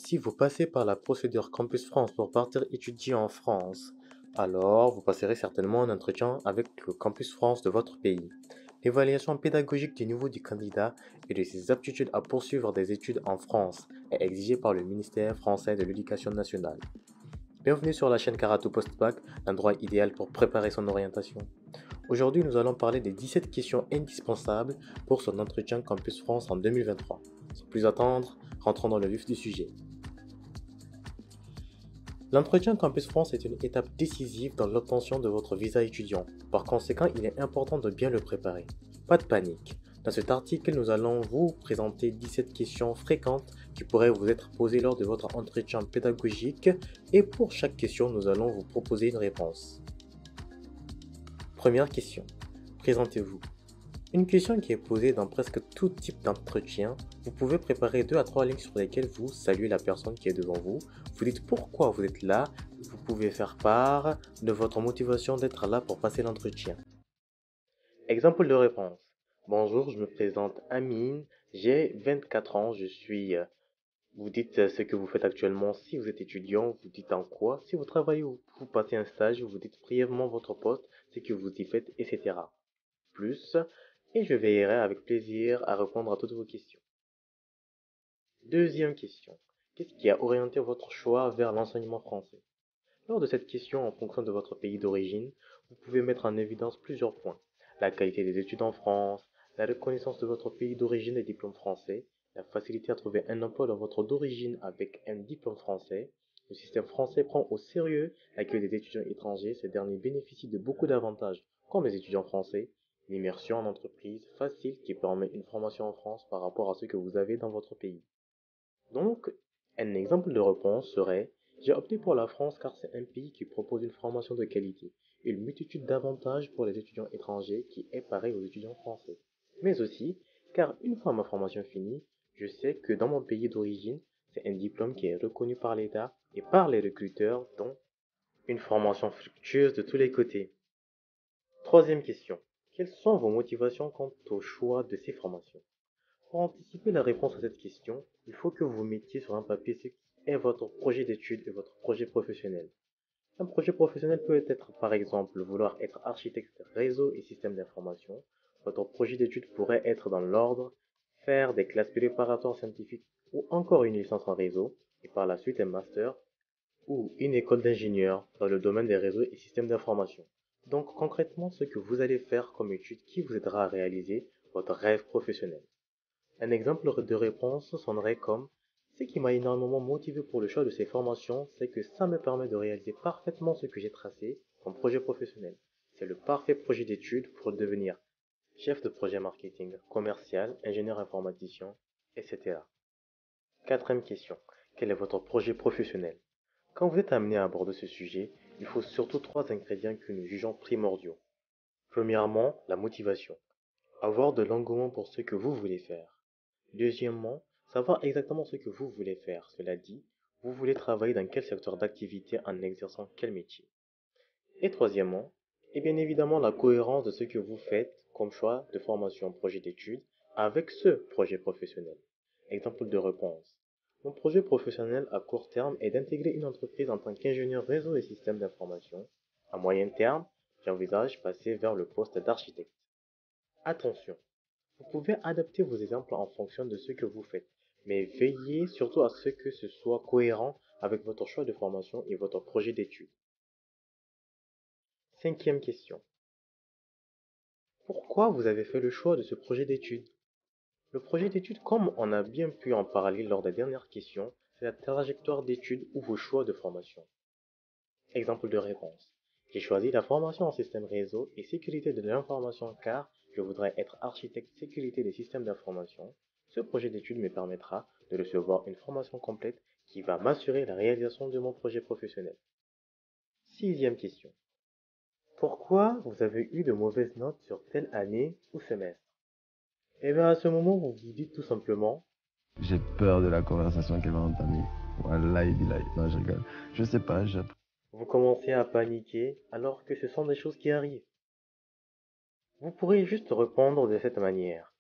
Si vous passez par la procédure Campus France pour partir étudier en France, alors vous passerez certainement un entretien avec le Campus France de votre pays. L'évaluation pédagogique du niveau du candidat et de ses aptitudes à poursuivre des études en France est exigée par le ministère français de l'Éducation nationale. Bienvenue sur la chaîne Karatou Postbac, l'endroit idéal pour préparer son orientation. Aujourd'hui, nous allons parler des 17 questions indispensables pour son entretien Campus France en 2023. Sans plus attendre, rentrons dans le vif du sujet. L'entretien Campus France est une étape décisive dans l'obtention de votre visa étudiant. Par conséquent, il est important de bien le préparer. Pas de panique. Dans cet article, nous allons vous présenter 17 questions fréquentes qui pourraient vous être posées lors de votre entretien pédagogique et pour chaque question, nous allons vous proposer une réponse. Première question. Présentez-vous. Une question qui est posée dans presque tout type d'entretien. Vous pouvez préparer 2 à 3 lignes sur lesquelles vous saluez la personne qui est devant vous. Vous dites pourquoi vous êtes là. Vous pouvez faire part de votre motivation d'être là pour passer l'entretien. Exemple de réponse. Bonjour, je me présente Amine, j'ai 24 ans, je suis... Vous dites ce que vous faites actuellement. Si vous êtes étudiant, vous dites en quoi. Si vous travaillez ou vous passez un stage, vous dites brièvement votre poste, ce que vous y faites, etc. Plus, et je veillerai avec plaisir à répondre à toutes vos questions. Deuxième question. Qu'est-ce qui a orienté votre choix vers l'enseignement français? Lors de cette question, en fonction de votre pays d'origine, vous pouvez mettre en évidence plusieurs points. La qualité des études en France, la reconnaissance de votre pays d'origine des diplômes français, la facilité à trouver un emploi dans votre d'origine avec un diplôme français. Le système français prend au sérieux l'accueil des étudiants étrangers. Ces derniers bénéficient de beaucoup d'avantages, comme les étudiants français. L'immersion en entreprise facile qui permet une formation en France par rapport à ce que vous avez dans votre pays. Donc, un exemple de réponse serait: j'ai opté pour la France car c'est un pays qui propose une formation de qualité, une multitude d'avantages pour les étudiants étrangers qui est pareil aux étudiants français. Mais aussi, car une fois ma formation finie, je sais que dans mon pays d'origine, c'est un diplôme qui est reconnu par l'État et par les recruteurs, donc une formation fructueuse de tous les côtés. Troisième question. Quelles sont vos motivations quant au choix de ces formations? Pour anticiper la réponse à cette question, il faut que vous mettiez sur un papier ce qui est votre projet d'études et votre projet professionnel. Un projet professionnel peut être par exemple vouloir être architecte réseau et système d'information. Votre projet d'études pourrait être dans l'ordre, faire des classes préparatoires scientifiques ou encore une licence en réseau et par la suite un master ou une école d'ingénieur dans le domaine des réseaux et systèmes d'information. Donc concrètement, ce que vous allez faire comme étude qui vous aidera à réaliser votre rêve professionnel. Un exemple de réponse sonnerait comme: ce qui m'a énormément motivé pour le choix de ces formations, c'est que ça me permet de réaliser parfaitement ce que j'ai tracé comme projet professionnel. C'est le parfait projet d'études pour devenir chef de projet marketing, commercial, ingénieur informaticien, etc. Quatrième question. Quel est votre projet professionnel? Quand vous êtes amené à aborder ce sujet, il faut surtout 3 ingrédients que nous jugeons primordiaux. Premièrement, la motivation. Avoir de l'engouement pour ce que vous voulez faire. Deuxièmement, savoir exactement ce que vous voulez faire. Cela dit, vous voulez travailler dans quel secteur d'activité en exerçant quel métier. Et troisièmement, et bien évidemment la cohérence de ce que vous faites comme choix de formation projet d'études avec ce projet professionnel. Exemple de réponse. Mon projet professionnel à court terme est d'intégrer une entreprise en tant qu'ingénieur réseau et système d'information. À moyen terme, j'envisage passer vers le poste d'architecte. Attention, vous pouvez adapter vos exemples en fonction de ce que vous faites, mais veillez surtout à ce que ce soit cohérent avec votre choix de formation et votre projet d'études. Cinquième question. Pourquoi vous avez fait le choix de ce projet d'études? Le projet d'études, comme on a bien pu en parler lors des dernières questions, c'est la trajectoire d'études ou vos choix de formation. Exemple de réponse. J'ai choisi la formation en système réseau et sécurité de l'information car je voudrais être architecte sécurité des systèmes d'information. Ce projet d'études me permettra de recevoir une formation complète qui va m'assurer la réalisation de mon projet professionnel. Sixième question. Pourquoi vous avez eu de mauvaises notes sur telle année ou semestre? Eh bien à ce moment, vous vous dites tout simplement: J'ai peur de la conversation qu'elle va entamer. Wallahi billahi. Non, je rigole. Je sais pas, vous commencez à paniquer alors que ce sont des choses qui arrivent. Vous pourrez juste répondre de cette manière.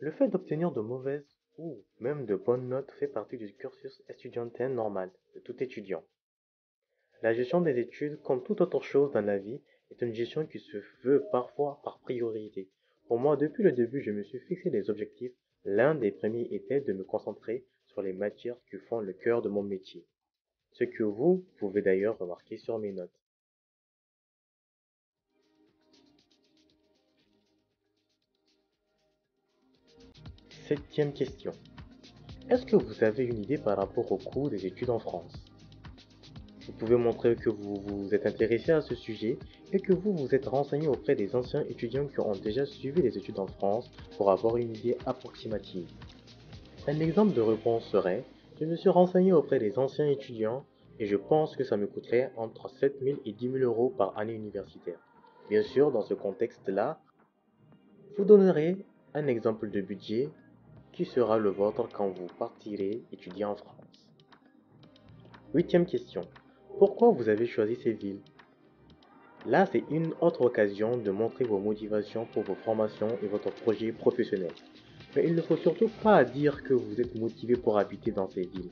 Le fait d'obtenir de mauvaises ou même de bonnes notes fait partie du cursus estudiantin normal de tout étudiant. La gestion des études, comme toute autre chose dans la vie, est une gestion qui se veut parfois par priorité. Pour moi, depuis le début, je me suis fixé des objectifs. L'un des premiers était de me concentrer sur les matières qui font le cœur de mon métier. Ce que vous pouvez d'ailleurs remarquer sur mes notes. Septième question. Est-ce que vous avez une idée par rapport au coût des études en France? Vous pouvez montrer que vous vous êtes intéressé à ce sujet et que vous vous êtes renseigné auprès des anciens étudiants qui ont déjà suivi les études en France pour avoir une idée approximative. Un exemple de réponse serait: je me suis renseigné auprès des anciens étudiants et je pense que ça me coûterait entre 7 000 et 10 000 euros par année universitaire. Bien sûr, dans ce contexte-là, vous donnerez un exemple de budget qui sera le vôtre quand vous partirez étudier en France. Huitième question. Pourquoi vous avez choisi ces villes? Là, c'est une autre occasion de montrer vos motivations pour vos formations et votre projet professionnel. Mais il ne faut surtout pas dire que vous êtes motivé pour habiter dans ces villes,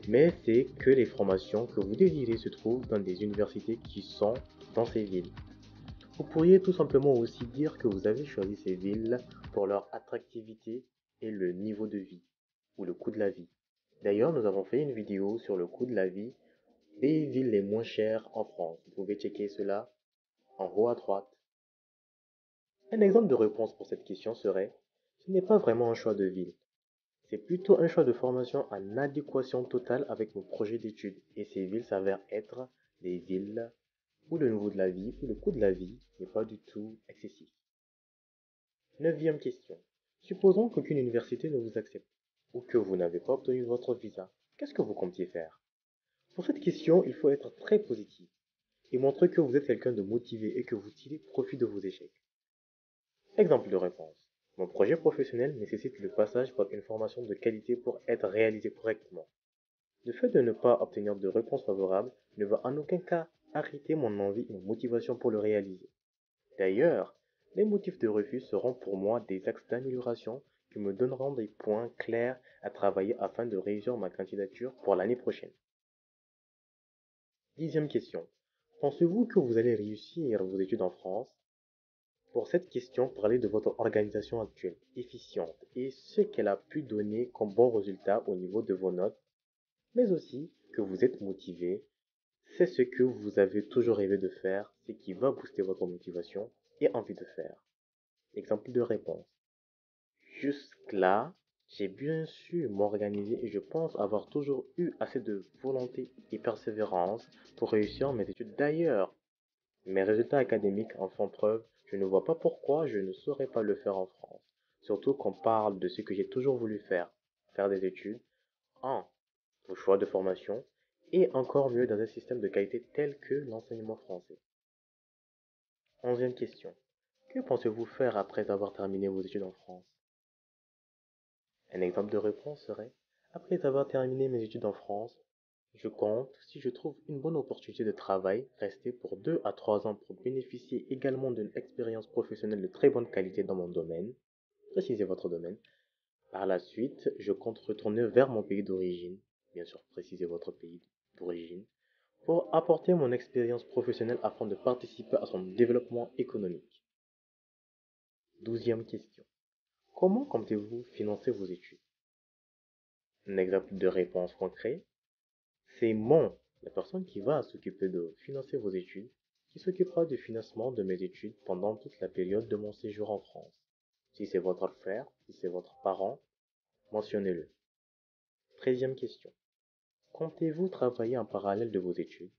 mais c'est que les formations que vous désirez se trouvent dans des universités qui sont dans ces villes. Vous pourriez tout simplement aussi dire que vous avez choisi ces villes pour leur attractivité et le niveau de vie, ou le coût de la vie. D'ailleurs, nous avons fait une vidéo sur le coût de la vie des villes les moins chères en France. Vous pouvez checker cela en haut à droite. Un exemple de réponse pour cette question serait: ce n'est pas vraiment un choix de ville, c'est plutôt un choix de formation en adéquation totale avec mon projet d'études, et ces villes s'avèrent être des villes où le niveau de la vie, où le coût de la vie n'est pas du tout excessif. Neuvième question. Supposons qu'aucune université ne vous accepte, ou que vous n'avez pas obtenu votre visa. Qu'est-ce que vous comptiez faire? Pour cette question, il faut être très positif et montrer que vous êtes quelqu'un de motivé et que vous tirez profit de vos échecs. Exemple de réponse. Mon projet professionnel nécessite le passage par une formation de qualité pour être réalisé correctement. Le fait de ne pas obtenir de réponse favorable ne va en aucun cas arrêter mon envie et ma motivation pour le réaliser. D'ailleurs, les motifs de refus seront pour moi des axes d'amélioration qui me donneront des points clairs à travailler afin de réussir ma candidature pour l'année prochaine. Dixième question. Pensez-vous que vous allez réussir vos études en France? Pour cette question, parlez de votre organisation actuelle, efficiente, et ce qu'elle a pu donner comme bon résultat au niveau de vos notes, mais aussi que vous êtes motivé. C'est ce que vous avez toujours rêvé de faire, ce qui va booster votre motivation et envie de faire. Exemple de réponse. Jusque-là, j'ai bien su m'organiser et je pense avoir toujours eu assez de volonté et persévérance pour réussir mes études. D'ailleurs, mes résultats académiques en font preuve. Je ne vois pas pourquoi je ne saurais pas le faire en France. Surtout qu'on parle de ce que j'ai toujours voulu faire des études, en vos choix de formation, et encore mieux dans un système de qualité tel que l'enseignement français. Onzième question. Que pensez-vous faire après avoir terminé vos études en France? Un exemple de réponse serait: après avoir terminé mes études en France, je compte, si je trouve une bonne opportunité de travail, rester pour 2 à 3 ans pour bénéficier également d'une expérience professionnelle de très bonne qualité dans mon domaine. Précisez votre domaine. Par la suite, je compte retourner vers mon pays d'origine, bien sûr précisez votre pays d'origine, pour apporter mon expérience professionnelle afin de participer à son développement économique. Douzième question. Comment comptez-vous financer vos études? Un exemple de réponse concret: c'est la personne qui va s'occuper de financer vos études, qui s'occupera du financement de mes études pendant toute la période de mon séjour en France. Si c'est votre frère, si c'est votre parent, mentionnez-le. Treizième question. Comptez-vous travailler en parallèle de vos études?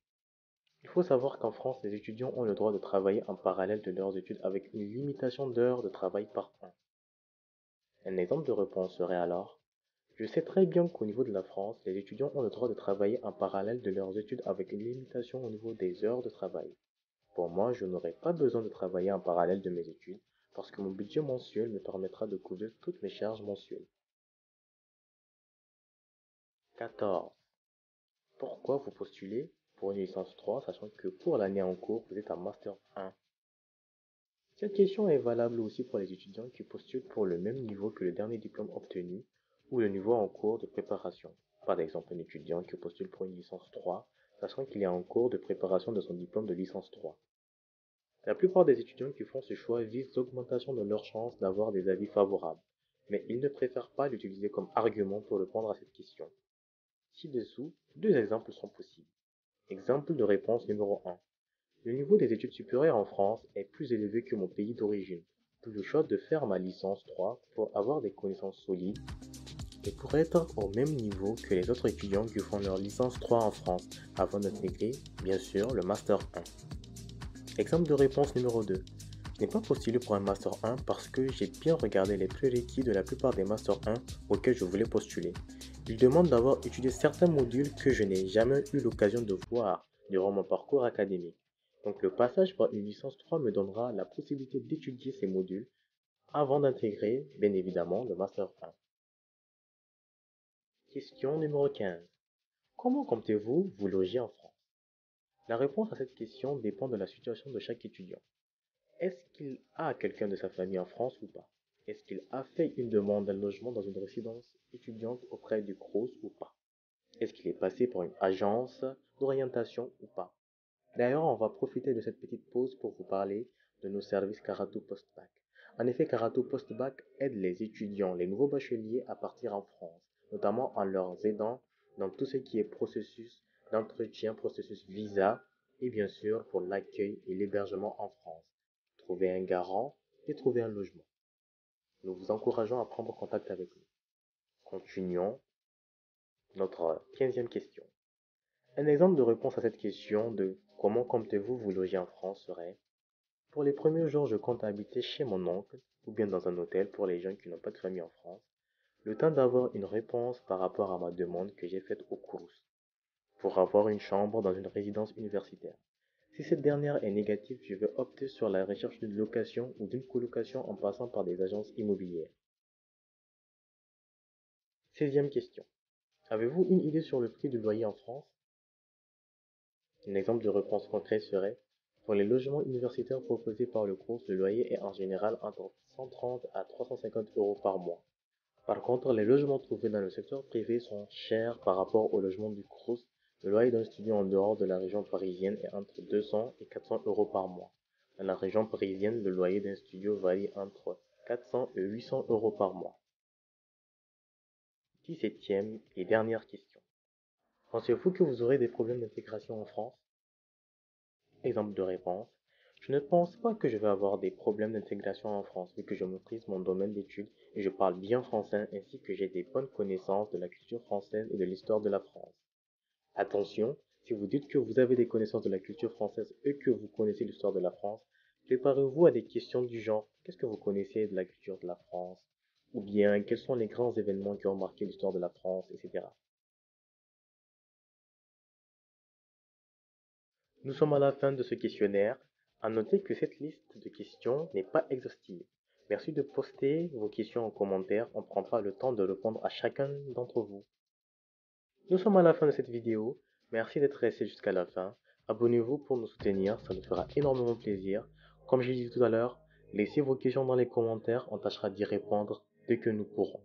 Il faut savoir qu'en France, les étudiants ont le droit de travailler en parallèle de leurs études avec une limitation d'heures de travail par an. Un exemple de réponse serait alors: je sais très bien qu'au niveau de la France, les étudiants ont le droit de travailler en parallèle de leurs études avec une limitation au niveau des heures de travail. Pour moi, je n'aurai pas besoin de travailler en parallèle de mes études parce que mon budget mensuel me permettra de couvrir toutes mes charges mensuelles. 14. Pourquoi vous postulez pour une licence 3 sachant que pour l'année en cours, vous êtes en Master 1? Cette question est valable aussi pour les étudiants qui postulent pour le même niveau que le dernier diplôme obtenu, ou le niveau en cours de préparation. Par exemple, un étudiant qui postule pour une licence 3, sachant qu'il est en cours de préparation de son diplôme de licence 3. La plupart des étudiants qui font ce choix visent l'augmentation de leurs chances d'avoir des avis favorables, mais ils ne préfèrent pas l'utiliser comme argument pour répondre à cette question. Ci-dessous, deux exemples sont possibles. Exemple de réponse numéro 1. Le niveau des études supérieures en France est plus élevé que mon pays d'origine, d'où le choix de faire ma licence 3 pour avoir des connaissances solides et pour être au même niveau que les autres étudiants qui font leur licence 3 en France avant d'intégrer, bien sûr, le Master 1. Exemple de réponse numéro 2. Je n'ai pas postulé pour un Master 1 parce que j'ai bien regardé les prérequis de la plupart des Master 1 auxquels je voulais postuler. Ils demandent d'avoir étudié certains modules que je n'ai jamais eu l'occasion de voir durant mon parcours académique. Donc le passage par une licence 3 me donnera la possibilité d'étudier ces modules avant d'intégrer, bien évidemment, le Master 1. Question numéro 15. Comment comptez-vous vous loger en France? La réponse à cette question dépend de la situation de chaque étudiant. Est-ce qu'il a quelqu'un de sa famille en France ou pas? Est-ce qu'il a fait une demande d'un logement dans une résidence étudiante auprès du CROUS ou pas? Est-ce qu'il est passé par une agence d'orientation ou pas? D'ailleurs, on va profiter de cette petite pause pour vous parler de nos services Karatou Postbac. En effet, Karatou Postbac aide les étudiants, les nouveaux bacheliers à partir en France, notamment en leur aidant dans tout ce qui est processus d'entretien, processus visa et bien sûr pour l'accueil et l'hébergement en France. Trouver un garant et trouver un logement. Nous vous encourageons à prendre contact avec nous. Continuons notre 15e question. Un exemple de réponse à cette question de comment comptez-vous vous loger en France serait: pour les premiers jours, je compte habiter chez mon oncle ou bien dans un hôtel pour les gens qui n'ont pas de famille en France, le temps d'avoir une réponse par rapport à ma demande que j'ai faite au CROUS pour avoir une chambre dans une résidence universitaire. Si cette dernière est négative, je vais opter sur la recherche d'une location ou d'une colocation en passant par des agences immobilières. 16e question. Avez-vous une idée sur le prix du loyer en France? Un exemple de réponse concrète serait: pour les logements universitaires proposés par le CROUS, le loyer est en général entre 130 à 350 euros par mois. Par contre, les logements trouvés dans le secteur privé sont chers par rapport aux logements du CROUS. Le loyer d'un studio en dehors de la région parisienne est entre 200 et 400 euros par mois. Dans la région parisienne, le loyer d'un studio varie entre 400 et 800 euros par mois. 17e et dernière question. Pensez-vous que vous aurez des problèmes d'intégration en France? Exemple de réponse. Je ne pense pas que je vais avoir des problèmes d'intégration en France vu que je maîtrise mon domaine d'études et je parle bien français ainsi que j'ai des bonnes connaissances de la culture française et de l'histoire de la France. Attention, si vous dites que vous avez des connaissances de la culture française et que vous connaissez l'histoire de la France, préparez-vous à des questions du genre: qu'est-ce que vous connaissez de la culture de la France? Ou bien, quels sont les grands événements qui ont marqué l'histoire de la France, etc. Nous sommes à la fin de ce questionnaire. À noter que cette liste de questions n'est pas exhaustive. Merci de poster vos questions en commentaire. On prendra le temps de répondre à chacun d'entre vous. Nous sommes à la fin de cette vidéo. Merci d'être resté jusqu'à la fin. Abonnez-vous pour nous soutenir, ça nous fera énormément plaisir. Comme j'ai dit tout à l'heure, laissez vos questions dans les commentaires, on tâchera d'y répondre dès que nous pourrons.